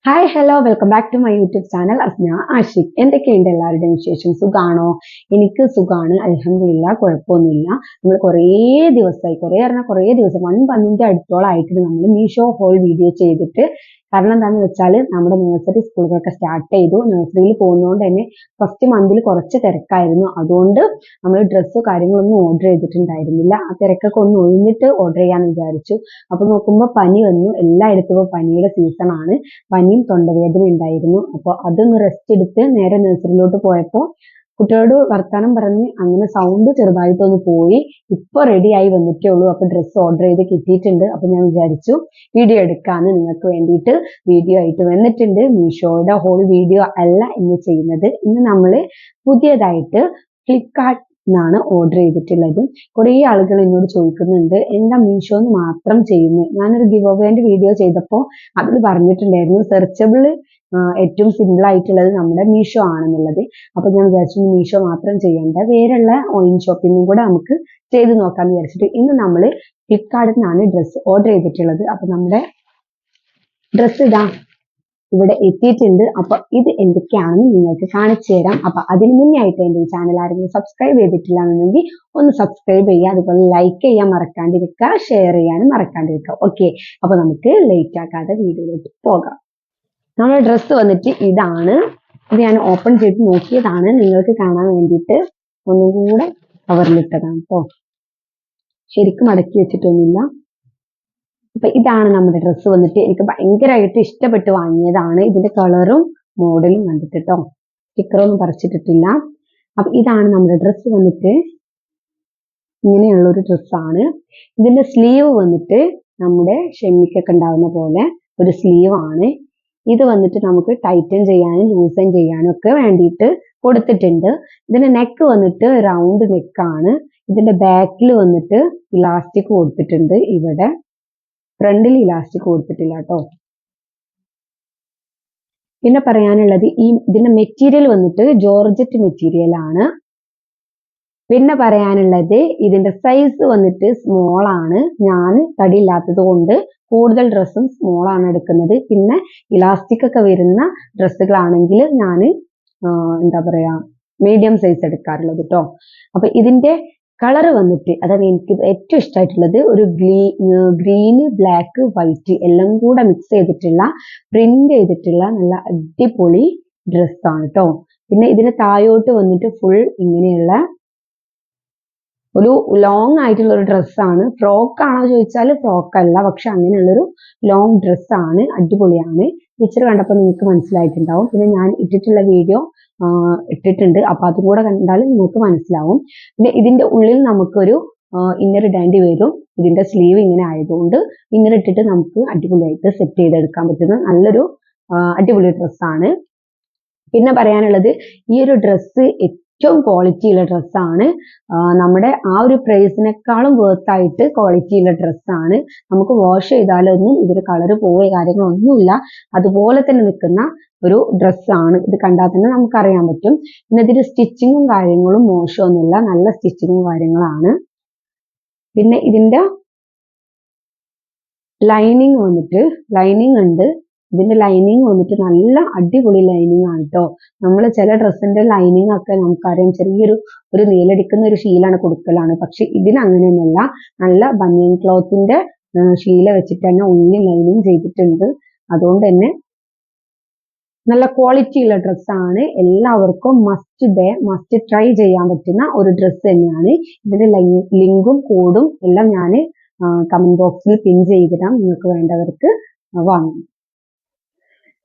Hi hello welcome back to my YouTube channel Asna Ashiq. എന്തൊക്കെയുണ്ട് എല്ലാവരുടെയും വിശേഷം? സുഖാണോ? എനിക്ക് സുഖാണ്, അൽഹംദുലില്ലാ, കുഴപ്പമൊന്നുമില്ല. നമ്മൾ കുറേ ദിവസമായി, കുറേ ദിവസം 1 month അടുത്തോളം ആയിട്ടുണ്ട് നമ്മൾ മീഷോ ഹോൾ വീഡിയോ ചെയ്തിട്ട്. കാരണം എന്താണെന്ന് വെച്ചാൽ നമ്മുടെ നഴ്സറി സ്കൂളുകളൊക്കെ സ്റ്റാർട്ട് ചെയ്തു. നഴ്സറിയിൽ പോകുന്നതുകൊണ്ട് തന്നെ ഫസ്റ്റ് മന്തിൽ കുറച്ച് തിരക്കായിരുന്നു. അതുകൊണ്ട് നമ്മൾ ഡ്രസ്സ് കാര്യങ്ങളൊന്നും ഓർഡർ ചെയ്തിട്ടുണ്ടായിരുന്നില്ല. ആ തിരക്കൊക്കെ ഒന്ന് ഒഴിഞ്ഞിട്ട് ഓർഡർ ചെയ്യാമെന്ന് വിചാരിച്ചു. അപ്പോൾ നോക്കുമ്പോൾ പനി വന്നു. എല്ലായിടത്തും പനിയുടെ സീസണാണ്. പനിയും തൊണ്ടവേദന ഉണ്ടായിരുന്നു. അപ്പോൾ അതൊന്ന് റെസ്റ്റ് എടുത്ത് നേരെ നഴ്സറിയിലോട്ട് പോയപ്പോൾ കുട്ടികളോട് വർത്താനം പറഞ്ഞ് അങ്ങനെ സൗണ്ട് ചെറുതായിട്ടൊന്ന് പോയി. ഇപ്പൊ റെഡി ആയി വന്നിട്ടേ ഉള്ളൂ. അപ്പൊ ഡ്രസ്സ് ഓർഡർ ചെയ്ത് കിട്ടിയിട്ടുണ്ട്. അപ്പൊ ഞാൻ വിചാരിച്ചു വീഡിയോ എടുക്കാന്ന് നിങ്ങൾക്ക് വേണ്ടിയിട്ട് വീഡിയോ ആയിട്ട് വന്നിട്ടുണ്ട്. മീഷോയുടെ ഹോൾ വീഡിയോ അല്ല ഇന്ന് ചെയ്യുന്നത്. ഇന്ന് നമ്മൾ പുതിയതായിട്ട് ഫ്ലിപ്കാർട്ട് ാണ് ഓർഡർ ചെയ്തിട്ടുള്ളത്. കുറേ ആളുകൾ എന്നോട് ചോദിക്കുന്നുണ്ട് എന്താ മീഷോന്ന് മാത്രം ചെയ്യുന്നത്. ഞാനൊരു ഗിവ് അവേന്റെ വീഡിയോ ചെയ്തപ്പോൾ അതിൽ പറഞ്ഞിട്ടുണ്ടായിരുന്നു സെർച്ചബിൾ ഏറ്റവും സിമ്പിൾ ആയിട്ടുള്ളത് നമ്മുടെ മീഷോ ആണെന്നുള്ളത്. അപ്പൊ ഞാൻ വിചാരിച്ചു മീഷോ മാത്രം ചെയ്യേണ്ട, വേറെയുള്ള ഓൺലൈൻ ഷോപ്പിംഗും കൂടെ നമുക്ക് ചെയ്ത് നോക്കാന്ന് വിചാരിച്ചിട്ട് ഇന്ന് നമ്മൾ ഫ്ലിപ്കാർട്ടിൽ നിന്നാണ് ഡ്രസ്സ് ഓർഡർ ചെയ്തിട്ടുള്ളത്. അപ്പൊ നമ്മുടെ ഡ്രസ്സ് ഇതാ ഇവിടെ എത്തിയിട്ടുണ്ട്. അപ്പൊ ഇത് എന്തൊക്കെയാണെന്ന് നിങ്ങൾക്ക് കാണിച്ചു തരാം. അപ്പൊ അതിന് മുന്നേ ആയിട്ട് എന്റെ ചാനൽ ആരെങ്കിലും സബ്സ്ക്രൈബ് ചെയ്തിട്ടില്ല എന്നുണ്ടെങ്കിൽ ഒന്ന് സബ്സ്ക്രൈബ് ചെയ്യുക, അതുപോലെ ലൈക്ക് ചെയ്യാൻ മറക്കാണ്ടിരിക്കുക, ഷെയർ ചെയ്യാനും മറക്കാണ്ടിരിക്കുക. ഓക്കെ, അപ്പൊ നമുക്ക് ലേറ്റ് ആക്കാതെ വീഡിയോയിലോട്ട് പോകാം. നമ്മുടെ ഡ്രസ്സ് വന്നിട്ട് ഇതാണ്. ഇത് ഞാൻ ഓപ്പൺ ചെയ്ത് നോക്കിയതാണ് നിങ്ങൾക്ക് കാണാൻ വേണ്ടിയിട്ട്. ഒന്നും കൂടെ കവറിലിട്ടതാണ് കേട്ടോ, ശരിക്കും അടക്കി വെച്ചിട്ടൊന്നുമില്ല. അപ്പൊ ഇതാണ് നമ്മുടെ ഡ്രസ്സ് വന്നിട്ട്. എനിക്ക് ഭയങ്കരമായിട്ട് ഇഷ്ടപ്പെട്ട് വാങ്ങിയതാണ്. ഇതിന്റെ കളറും മോഡലും കണ്ടിട്ട് കേട്ടോ, സ്റ്റിക്കറൊന്നും പറിച്ചിട്ടിട്ടില്ല. അപ്പൊ ഇതാണ് നമ്മുടെ ഡ്രസ്സ് വന്നിട്ട്. ഇങ്ങനെയുള്ളൊരു ഡ്രസ്സാണ്. ഇതിന്റെ സ്ലീവ് വന്നിട്ട് നമ്മുടെ ഷെമ്മിക്കൊക്കെ ഉണ്ടാവുന്ന പോലെ ഒരു സ്ലീവ് ആണ്. ഇത് വന്നിട്ട് നമുക്ക് ടൈറ്റൻ ചെയ്യാനും ലൂസൻ ചെയ്യാനും ഒക്കെ വേണ്ടിയിട്ട് കൊടുത്തിട്ടുണ്ട്. ഇതിന്റെ നെക്ക് വന്നിട്ട് റൗണ്ട് നെക്കാണ്. ഇതിന്റെ ബാക്കിൽ വന്നിട്ട് ഇലാസ്റ്റിക് കൊടുത്തിട്ടുണ്ട്. ഇവിടെ ഫ്രണ്ടിൽ ഇലാസ്റ്റിക് കൊടുത്തിട്ടില്ല കേട്ടോ. പിന്നെ പറയാനുള്ളത് ഇതിന്റെ മെറ്റീരിയൽ വന്നിട്ട് ജോർജറ്റ് മെറ്റീരിയൽ ആണ്. പിന്നെ പറയാനുള്ളത് ഇതിന്റെ സൈസ് വന്നിട്ട് സ്മോൾ ആണ്. ഞാൻ തടിയില്ലാത്തത് കൊണ്ട് കൂടുതൽ ഡ്രസ്സും സ്മോൾ ആണ് എടുക്കുന്നത്. പിന്നെ ഇലാസ്റ്റിക് ഒക്കെ വരുന്ന ഡ്രസ്സുകളാണെങ്കിൽ ഞാൻ എന്താ പറയാ മീഡിയം സൈസ് എടുക്കാറുള്ളത് കേട്ടോ. അപ്പൊ ഇതിന്റെ കളർ വന്നിട്ട് അതാണ് എനിക്ക് ഏറ്റവും ഇഷ്ടമായിട്ടുള്ളത്. ഒരു ഗ്രീന് ബ്ലാക്ക് വൈറ്റ് എല്ലാം കൂടെ മിക്സ് ചെയ്തിട്ടുള്ള പ്രിന്റ് ചെയ്തിട്ടുള്ള നല്ല അടിപൊളി ഡ്രസ്സാണ് കേട്ടോ. പിന്നെ ഇതിന് താഴോട്ട് വന്നിട്ട് ഫുൾ ഇങ്ങനെയുള്ള ഒരു ലോങ് ആയിട്ടുള്ള ഒരു ഡ്രസ്സാണ്. ഫ്രോക്ക് ആണോ ചോദിച്ചാൽ ഫ്രോക്ക് അല്ല, പക്ഷെ അങ്ങനെയുള്ളൊരു ലോങ് ഡ്രസ്സാണ്. അടിപൊളിയാണ്. പിക്ചർ കണ്ടപ്പോൾ നിങ്ങൾക്ക് മനസ്സിലായിട്ടുണ്ടാവും. പിന്നെ ഞാൻ ഇട്ടിട്ടുള്ള വീഡിയോ ഇട്ടിട്ടുണ്ട്, അപ്പൊ അതും കൂടെ കണ്ടാൽ നിങ്ങൾക്ക് മനസ്സിലാവും. പിന്നെ ഇതിന്റെ ഉള്ളിൽ നമുക്കൊരു ഇന്നർ ഇടേണ്ടി വരും. ഇതിന്റെ സ്ലീവ് ഇങ്ങനെ ആയതുകൊണ്ട് ഇന്നർ ഇട്ടിട്ട് നമുക്ക് അടിപൊളിയായിട്ട് സെറ്റ് ചെയ്തെടുക്കാൻ പറ്റുന്ന നല്ലൊരു അടിപൊളി ഡ്രസ്സാണ്. പിന്നെ പറയാനുള്ളത് ഈ ഒരു ഡ്രസ്സ് ഏറ്റവും ക്വാളിറ്റി ഉള്ള ഡ്രസ്സാണ്. നമ്മുടെ ആ ഒരു പ്രൈസിനേക്കാളും വേർത്തായിട്ട് ക്വാളിറ്റി ഉള്ള ഡ്രസ്സാണ്. നമുക്ക് വാഷ് ചെയ്താലൊന്നും ഇതിന് കളർ പോവുക കാര്യങ്ങളൊന്നുമില്ല, അതുപോലെ തന്നെ നിൽക്കുന്ന ഒരു ഡ്രസ്സാണ്. ഇത് കണ്ടാൽ തന്നെ നമുക്കറിയാൻ പറ്റും. പിന്നെ ഇതിന്റെ സ്റ്റിച്ചിങ്ങും കാര്യങ്ങളും മോശമൊന്നുമില്ല, നല്ല സ്റ്റിച്ചിങ്ങും കാര്യങ്ങളാണ്. പിന്നെ ഇതിന്റെ ലൈനിങ് വന്നിട്ട് ലൈനിങ് ഉണ്ട്. ഇതിന്റെ ലൈനിങ് വന്നിട്ട് നല്ല അടിപൊളി ലൈനിങ് ആണ് കേട്ടോ. നമ്മൾ ചില ഡ്രസ്സിന്റെ ലൈനിങ് ഒക്കെ നമുക്കറിയാം ഒരു നീലടിക്കുന്ന ഒരു ഷീലാണ് കൊടുക്കലാണ്. പക്ഷെ ഇതിന് അങ്ങനെയൊന്നുമല്ല, നല്ല ബനിയൻ ക്ലോത്തിന്റെ ഷീല വെച്ചിട്ട് തന്നെ ഉള്ളിൽ ലൈനിങ് ചെയ്തിട്ടുണ്ട്. അതുകൊണ്ട് തന്നെ നല്ല ക്വാളിറ്റി ഉള്ള ഡ്രസ്സാണ്. എല്ലാവർക്കും മസ്റ്റ് ട്രൈ ചെയ്യാൻ പറ്റുന്ന ഒരു ഡ്രസ്സ് തന്നെയാണ്. ഇതിന്റെ ലിങ്കും കോഡും എല്ലാം ഞാൻ കമന്റ് ബോക്സിൽ പിൻ ചെയ്തിടാം, നിങ്ങൾക്ക് വേണ്ടവർക്ക് വാങ്ങാം.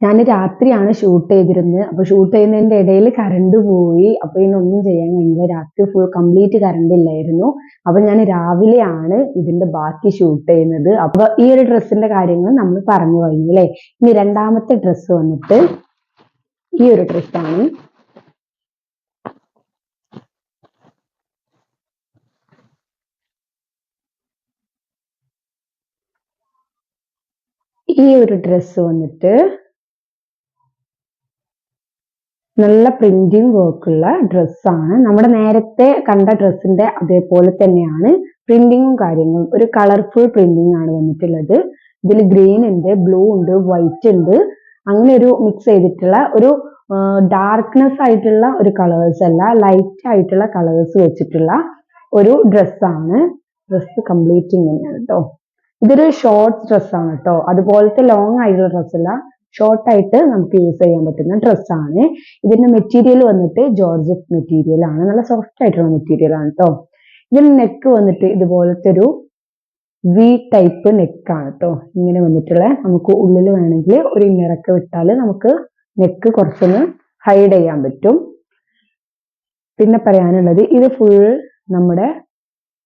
ഞാൻ രാത്രിയാണ് ഷൂട്ട് ചെയ്തിരുന്നത്. അപ്പൊ ഷൂട്ട് ചെയ്യുന്നതിന്റെ ഇടയിൽ കറണ്ട് പോയി. അപ്പൊ ഇതിനൊന്നും ചെയ്യാൻ കഴിഞ്ഞില്ല. രാത്രി ഫുൾ കംപ്ലീറ്റ് കറണ്ട് ഇല്ലായിരുന്നു. അപ്പൊ ഞാൻ രാവിലെയാണ് ഇതിന്റെ ബാക്കി ഷൂട്ട് ചെയ്യുന്നത്. അപ്പൊ ഈ ഒരു ഡ്രസ്സിന്റെ കാര്യങ്ങൾ നമ്മൾ പറഞ്ഞു കഴിഞ്ഞു അല്ലേ. ഇനി രണ്ടാമത്തെ ഡ്രസ്സ് വന്നിട്ട് ഈ ഒരു ഡ്രസ്സാണ്. ഈ ഒരു ഡ്രസ്സ് വന്നിട്ട് നല്ല പ്രിന്റിങ് വർക്കുള്ള ഡ്രസ്സാണ്. നമ്മുടെ നേരത്തെ കണ്ട ഡ്രസ്സിന്റെ അതേപോലെ തന്നെയാണ് പ്രിന്റിങ്ങും കാര്യങ്ങളും. ഒരു കളർഫുൾ പ്രിന്റിങ് ആണ് വന്നിട്ടുള്ളത്. ഇതിൽ ഗ്രീൻ ഉണ്ട്, ബ്ലൂ ഉണ്ട്, വൈറ്റ് ഉണ്ട്, അങ്ങനെ ഒരു മിക്സ് ചെയ്തിട്ടുള്ള ഒരു ഡാർക്ക്നെസ് ആയിട്ടുള്ള ഒരു കളേഴ്സ് അല്ല, ലൈറ്റ് ആയിട്ടുള്ള കളേഴ്സ് വെച്ചിട്ടുള്ള ഒരു ഡ്രസ്സാണ്. ഡ്രസ്സ് കംപ്ലീറ്റ് ഇങ്ങനെയാണ് കേട്ടോ. ഇതൊരു ഷോർട്ട് ഡ്രസ്സാണ് കേട്ടോ, അതുപോലത്തെ ലോങ് ആയിട്ടുള്ള ഡ്രസ്സല്ല, ഷോർട്ട് ആയിട്ട് നമുക്ക് യൂസ് ചെയ്യാൻ പറ്റുന്ന ഡ്രസ്സാണ്. ഇതിന്റെ മെറ്റീരിയൽ വന്നിട്ട് ജോർജറ്റ് മെറ്റീരിയൽ ആണ്, നല്ല സോഫ്റ്റ് ആയിട്ടുള്ള മെറ്റീരിയൽ ആണ് കേട്ടോ. ഇതിന് നെക്ക് വന്നിട്ട് ഇതുപോലത്തെ ഒരു വി ടൈപ്പ് നെക്കാണ് കേട്ടോ, ഇങ്ങനെ വന്നിട്ടുള്ള. നമുക്ക് ഉള്ളിൽ വേണമെങ്കിൽ ഒരു ഇന്നറൊക്കെ വിട്ടാൽ നമുക്ക് നെക്ക് കുറച്ചൊന്ന് ഹൈഡ് ചെയ്യാൻ പറ്റും. പിന്നെ പറയാനുള്ളത് ഇത് ഫുൾ നമ്മുടെ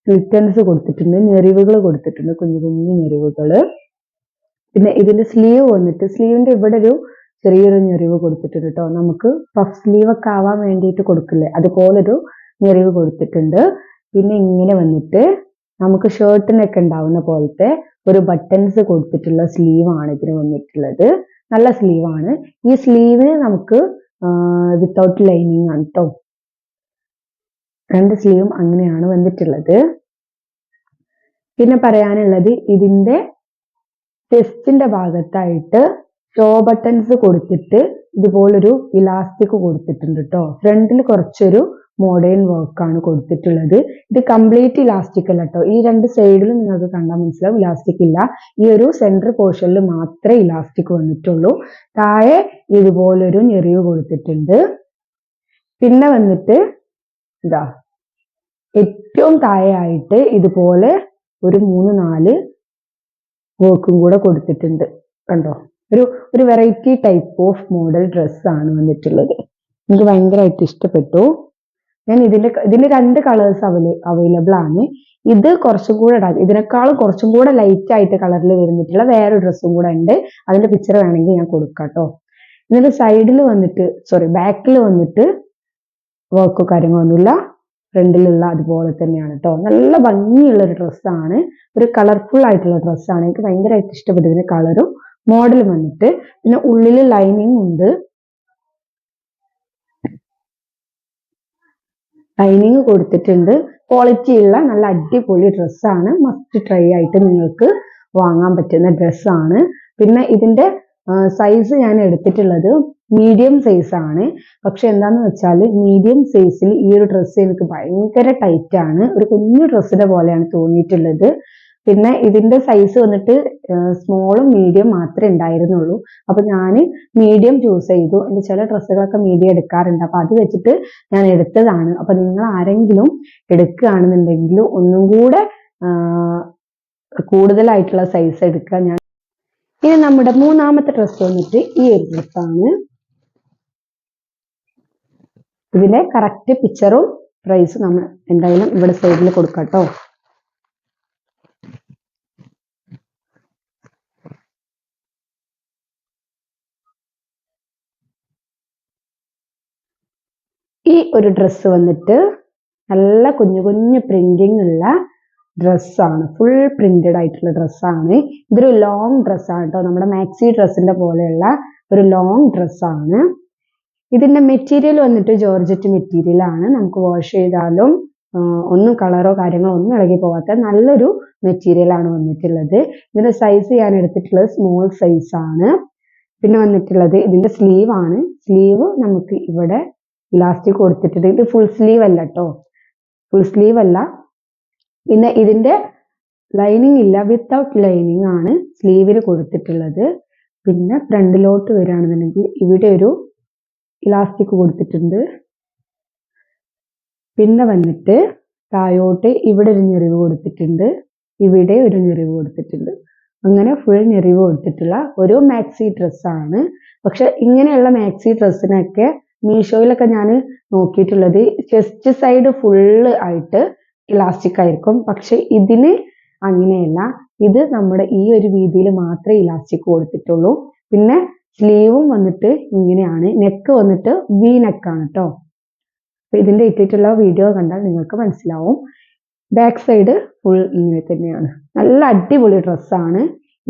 സ്ലിറ്റൻസ് കൊടുത്തിട്ടുണ്ട്, ഞെറിവുകൾ കൊടുത്തിട്ടുണ്ട്, കുഞ്ഞു കുഞ്ഞു ഞെറിവുകൾ. പിന്നെ ഇതിന്റെ സ്ലീവ് വന്നിട്ട് സ്ലീവിന്റെ ഇവിടെ ഒരു ചെറിയൊരു ഞെറിവ് കൊടുത്തിട്ടുണ്ട് കേട്ടോ. നമുക്ക് പഫ് സ്ലീവ് ഒക്കെ ആവാൻ വേണ്ടിയിട്ട് കൊടുക്കില്ലേ, അതുപോലൊരു ഞെറിവ് കൊടുത്തിട്ടുണ്ട്. പിന്നെ ഇങ്ങനെ വന്നിട്ട് നമുക്ക് ഷർട്ടിനൊക്കെ ഉണ്ടാവുന്ന പോലത്തെ ഒരു ബട്ടൺസ് കൊടുത്തിട്ടുള്ള സ്ലീവ് ആണ് ഇതിന് വന്നിട്ടുള്ളത്. നല്ല സ്ലീവ് ആണ്. ഈ സ്ലീവിന് നമുക്ക് വിത്തൗട്ട് ലൈനിങ് ആണ് കേട്ടോ. രണ്ട് സ്ലീവും അങ്ങനെയാണ് വന്നിട്ടുള്ളത്. പിന്നെ പറയാനുള്ളത് ഇതിന്റെ ചെസ്റ്റിന്റെ ഭാഗത്തായിട്ട് ഷോ ബട്ടൺസ് കൊടുത്തിട്ട് ഇതുപോലൊരു ഇലാസ്റ്റിക് കൊടുത്തിട്ടുണ്ട് കേട്ടോ. ഫ്രണ്ടിൽ കുറച്ചൊരു മോഡേൺ വർക്കാണ് കൊടുത്തിട്ടുള്ളത്. ഇത് കംപ്ലീറ്റ് ഇലാസ്റ്റിക് അല്ല കേട്ടോ, ഈ രണ്ട് സൈഡിലും നിങ്ങൾക്ക് കണ്ടാൽ മനസ്സിലാവും ഇലാസ്റ്റിക് ഇല്ല. ഈ ഒരു സെന്റർ പോർഷനിൽ മാത്രമേ ഇലാസ്റ്റിക് വന്നിട്ടുള്ളൂ. താഴെ ഇതുപോലൊരു ഞെറിവ് കൊടുത്തിട്ടുണ്ട്. പിന്നെ വന്നിട്ട് ഇതാ ഏറ്റവും താഴെയായിട്ട് ഇതുപോലെ ഒരു 3-4 വർക്കും കൂടെ കൊടുത്തിട്ടുണ്ട് കണ്ടോ. ഒരു വെറൈറ്റി ടൈപ്പ് ഓഫ് മോഡൽ ഡ്രസ്സാണ് വന്നിട്ടുള്ളത്. എനിക്ക് ഭയങ്കരമായിട്ട് ഇഷ്ടപ്പെട്ടു. ഞാൻ ഇതിന്റെ 2 കളേഴ്സ് അവൈലബിൾ ആണ്. ഇത് കുറച്ചും കൂടെ ഇതിനേക്കാളും കുറച്ചും കൂടെ ലൈറ്റ് ആയിട്ട് കളറിൽ വരുന്നിട്ടുള്ള വേറൊരു ഡ്രസ്സും കൂടെ ഉണ്ട്. അതിന്റെ പിക്ചർ വേണമെങ്കിൽ ഞാൻ കൊടുക്കാം കേട്ടോ. ഇതിന്റെ സൈഡിൽ വന്നിട്ട് ബാക്കിൽ വന്നിട്ട് വർക്കോ കാര്യങ്ങളൊന്നുമില്ല, ഫ്രണ്ടിലുള്ള അതുപോലെ തന്നെയാണ് കേട്ടോ. നല്ല ഭംഗിയുള്ള ഒരു ഡ്രസ്സാണ്, ഒരു കളർഫുൾ ആയിട്ടുള്ള ഡ്രസ്സാണ്. എനിക്ക് ഭയങ്കരമായിട്ട് ഇഷ്ടപ്പെട്ടു ഇതിന്റെ കളറും മോഡലും വന്നിട്ട്. പിന്നെ ഉള്ളിൽ ലൈനിങ് ഉണ്ട്, ലൈനിങ് കൊടുത്തിട്ടുണ്ട്. ക്വാളിറ്റി ഉള്ള നല്ല അടിപൊളി ഡ്രസ്സാണ്. മസ്റ്റ് ട്രൈ ആയിട്ട് നിങ്ങൾക്ക് വാങ്ങാൻ പറ്റുന്ന ഡ്രസ്സാണ്. പിന്നെ ഇതിന്റെ സൈസ് ഞാൻ എടുത്തിട്ടുള്ളത് മീഡിയം സൈസ് ആണ്. പക്ഷെ എന്താന്ന് വെച്ചാൽ മീഡിയം സൈസിൽ ഈ ഒരു ഡ്രസ്സ് എനിക്ക് ഭയങ്കര ടൈറ്റ് ആണ്, ഒരു കുഞ്ഞു ഡ്രസ്സിന്റെ പോലെയാണ് തോന്നിയിട്ടുള്ളത്. പിന്നെ ഇതിന്റെ സൈസ് വന്നിട്ട് സ്മോളും മീഡിയം മാത്രമേ ഉണ്ടായിരുന്നുള്ളൂ. അപ്പൊ ഞാൻ മീഡിയം ചൂസ് ചെയ്തു. എന്റെ ചില ഡ്രസ്സുകളൊക്കെ മീഡിയം എടുക്കാറുണ്ട്, അപ്പൊ അത് വെച്ചിട്ട് ഞാൻ എടുത്തതാണ്. അപ്പൊ നിങ്ങൾ ആരെങ്കിലും എടുക്കുകയാണെന്നുണ്ടെങ്കിൽ ഒന്നും കൂടെ കൂടുതലായിട്ടുള്ള സൈസ് എടുക്കുക. ഇനി നമ്മുടെ മൂന്നാമത്തെ ഡ്രസ്സ് വന്നിട്ട് ഈ ഒരു ഡ്രസ്സാണ്. ഇതിലെ കറക്റ്റ് പിക്ചറും പ്രൈസും നമ്മൾ എന്തായാലും ഇവിടെ സൈഡിൽ കൊടുക്കാം കേട്ടോ. ഈ ഒരു ഡ്രസ്സ് വന്നിട്ട് നല്ല കുഞ്ഞു കുഞ്ഞു പ്രിന്റിങ് ഉള്ള ഡ്രസ്സാണ്, ഫുൾ പ്രിന്റഡ് ആയിട്ടുള്ള ഡ്രസ്സാണ്. ഇതൊരു ലോങ് ഡ്രസ്സാണ് കേട്ടോ, നമ്മുടെ മാക്സി ഡ്രസ്സിന്റെ പോലെയുള്ള ഒരു ലോങ് ഡ്രസ്സാണ്. ഇതിന്റെ മെറ്റീരിയൽ വന്നിട്ട് ജോർജറ്റ് മെറ്റീരിയൽ ആണ്. നമുക്ക് വാഷ് ചെയ്താലും ഒന്നും കളറോ കാര്യങ്ങളോ ഒന്നും ഇളകി പോവാത്ത നല്ലൊരു മെറ്റീരിയൽ ആണ് വന്നിട്ടുള്ളത്. ഇതിന്റെ സൈസ് ഞാൻ എടുത്തിട്ടുള്ളത് സ്മോൾ സൈസ് ആണ്. പിന്നെ വന്നിട്ടുള്ളത് ഇതിന്റെ സ്ലീവ് ആണ്. സ്ലീവ് നമുക്ക് ഇവിടെ ഇലാസ്റ്റിക് കൊടുത്തിട്ടുണ്ട്. ഇത് ഫുൾ സ്ലീവ് അല്ല കേട്ടോ, ഫുൾ സ്ലീവ് അല്ല. പിന്നെ ഇതിന്റെ ലൈനിങ് ഇല്ല, വിത്തൗട്ട് ലൈനിങ് ആണ് സ്ലീവിന് കൊടുത്തിട്ടുള്ളത്. പിന്നെ ഫ്രണ്ടിലോട്ട് വരികയാണെന്നുണ്ടെങ്കിൽ ഇവിടെ ഒരു ഇലാസ്റ്റിക് കൊടുത്തിട്ടുണ്ട്. പിന്നെ വന്നിട്ട് താഴോട്ട് ഇവിടെ ഒരു ഞെറിവ് കൊടുത്തിട്ടുണ്ട്, ഇവിടെ ഒരു ഞെറിവ് കൊടുത്തിട്ടുണ്ട്. അങ്ങനെ ഫുൾ ഞെറിവ് കൊടുത്തിട്ടുള്ള ഒരു മാക്സി ഡ്രസ്സാണ്. പക്ഷെ ഇങ്ങനെയുള്ള മാക്സി ഡ്രസ്സിനൊക്കെ മീഷോയിലൊക്കെ ഞാൻ നോക്കിയിട്ടുള്ളത് ചെസ്റ്റ് സൈഡ് ഫുള്ള് ആയിട്ട് ഇലാസ്റ്റിക് ആയിരിക്കും. പക്ഷെ ഇതിന് അങ്ങനെയല്ല, ഇത് നമ്മുടെ ഈ ഒരു രീതിയിൽ മാത്രമേ ഇലാസ്റ്റിക് കൊടുത്തിട്ടുള്ളൂ. പിന്നെ സ്ലീവും വന്നിട്ട് ഇങ്ങനെയാണ്, നെക്ക് വന്നിട്ട് വി നെക്കാണ് കേട്ടോ. അപ്പൊ ഇതിന്റെ ഇട്ടിട്ടുള്ള വീഡിയോ കണ്ടാൽ നിങ്ങൾക്ക് മനസ്സിലാവും. ബാക്ക് സൈഡ് ഫുൾ ഇങ്ങനെ തന്നെയാണ്. നല്ല അടിപൊളി ഡ്രസ്സാണ്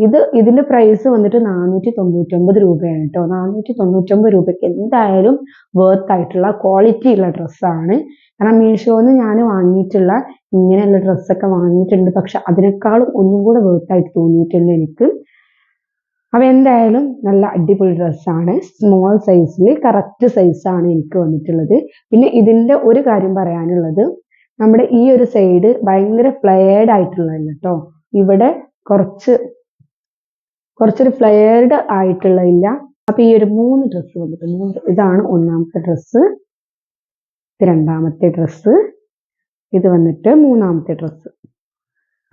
ഇത്. ഇതിന്റെ പ്രൈസ് വന്നിട്ട് 499 രൂപയാണ് കേട്ടോ. 499 രൂപയ്ക്ക് എന്തായാലും വർത്ത് ആയിട്ടുള്ള ക്വാളിറ്റി ഉള്ള ഡ്രസ്സാണ്. കാരണം മീഷോന്ന് ഞാൻ വാങ്ങിയിട്ടുള്ള ഇങ്ങനെയുള്ള ഡ്രസ്സൊക്കെ വാങ്ങിയിട്ടുണ്ട്, പക്ഷെ അതിനേക്കാളും ഒന്നും കൂടെ വർത്ത് ആയിട്ട് തോന്നിയിട്ടുണ്ട് എനിക്ക്. അപ്പോൾ എന്തായാലും നല്ല അടിപൊളി ഡ്രസ്സാണ്. സ്മോൾ സൈസിൽ കറക്റ്റ് സൈസാണ് എനിക്ക് വന്നിട്ടുള്ളത്. പിന്നെ ഇതിൻ്റെ ഒരു കാര്യം പറയാനുള്ളത്, നമ്മുടെ ഈ ഒരു സൈഡ് ഭയങ്കര ഫ്ലെയർഡ് ആയിട്ടുള്ളതല്ല കേട്ടോ. ഇവിടെ കുറച്ചൊരു ഫ്ലെയർഡ് ആയിട്ടുള്ളതില്ല. അപ്പോൾ ഈ ഒരു 3 ഡ്രസ്സ് വന്നിട്ട് ഇതാണ് ഒന്നാമത്തെ ഡ്രസ്സ്, ഇത് രണ്ടാമത്തെ ഡ്രസ്സ്, ഇത് വന്നിട്ട് മൂന്നാമത്തെ ഡ്രസ്സ്.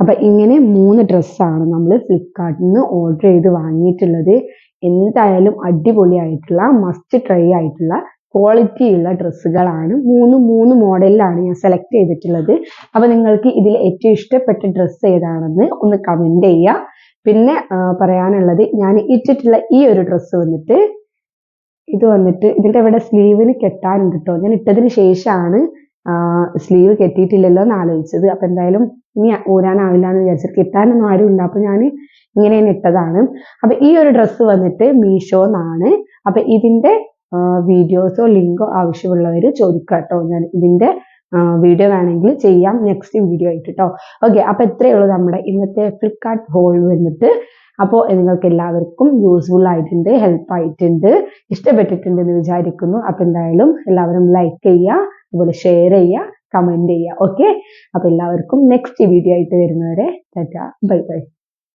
അപ്പം ഇങ്ങനെ 3 ഡ്രസ്സാണ് നമ്മൾ ഫ്ലിപ്കാർട്ടിൽ നിന്ന് ഓർഡർ ചെയ്ത് വാങ്ങിയിട്ടുള്ളത്. എന്തായാലും അടിപൊളിയായിട്ടുള്ള മസ്റ്റ് ട്രൈ ആയിട്ടുള്ള ക്വാളിറ്റി ഉള്ള ഡ്രസ്സുകളാണ്. 3 മോഡലിലാണ് ഞാൻ സെലക്ട് ചെയ്തിട്ടുള്ളത്. അപ്പോൾ നിങ്ങൾക്ക് ഇതിൽ ഏറ്റവും ഇഷ്ടപ്പെട്ട ഡ്രസ്സ് ഏതാണെന്ന് ഒന്ന് കമൻറ്റ് ചെയ്യുക. പിന്നെ പറയാനുള്ളത്, ഞാൻ ഇട്ടിട്ടുള്ള ഈ ഒരു ഡ്രസ്സ് വന്നിട്ട് ഇതിൻ്റെ ഇവിടെ സ്ലീവിന് കെട്ടാനുണ്ട് കേട്ടോ. ഞാൻ ഇട്ടതിന് ശേഷമാണ് സ്ലീവ് കെട്ടിയിട്ടില്ലല്ലോ എന്ന് ആലോചിച്ചത്. അപ്പം എന്തായാലും ഇനി ഊരാനാവില്ല എന്ന് വിചാരിച്ചിട്ട്, കിട്ടാനൊന്നും ആരും ഉണ്ട്. അപ്പം ഞാൻ ഇങ്ങനെ ഇട്ടതാണ്. അപ്പം ഈ ഒരു ഡ്രസ്സ് വന്നിട്ട് മീഷോന്നാണ്. അപ്പം ഇതിൻ്റെ വീഡിയോസോ ലിങ്കോ ആവശ്യമുള്ളവർ ചോദിക്കുക കേട്ടോ. ഞാൻ ഇതിൻ്റെ വീഡിയോ വേണമെങ്കിൽ ചെയ്യാം നെക്സ്റ്റ് വീഡിയോ ആയിട്ട് കേട്ടോ. ഓക്കെ, അപ്പോൾ ഇത്രയേ ഉള്ളൂ നമ്മുടെ ഇന്നത്തെ ഫ്ലിപ്കാർട്ട് ഹോൾ വന്നിട്ട്. അപ്പോൾ നിങ്ങൾക്ക് എല്ലാവർക്കും യൂസ്ഫുൾ ആയിട്ടുണ്ട്, ഹെൽപ്പ് ആയിട്ടുണ്ട്, ഇഷ്ടപ്പെട്ടിട്ടുണ്ടെന്ന് വിചാരിക്കുന്നു. അപ്പോൾ എന്തായാലും എല്ലാവരും ലൈക്ക് ചെയ്യുക, അതുപോലെ ഷെയർ ചെയ്യുക, കമൻറ്റ് ചെയ്യുക. ഓക്കെ, അപ്പോൾ എല്ലാവർക്കും നെക്സ്റ്റ് വീഡിയോ ആയിട്ട് വരുന്നവരെ ടാറ്റാ, ബൈ ബൈ.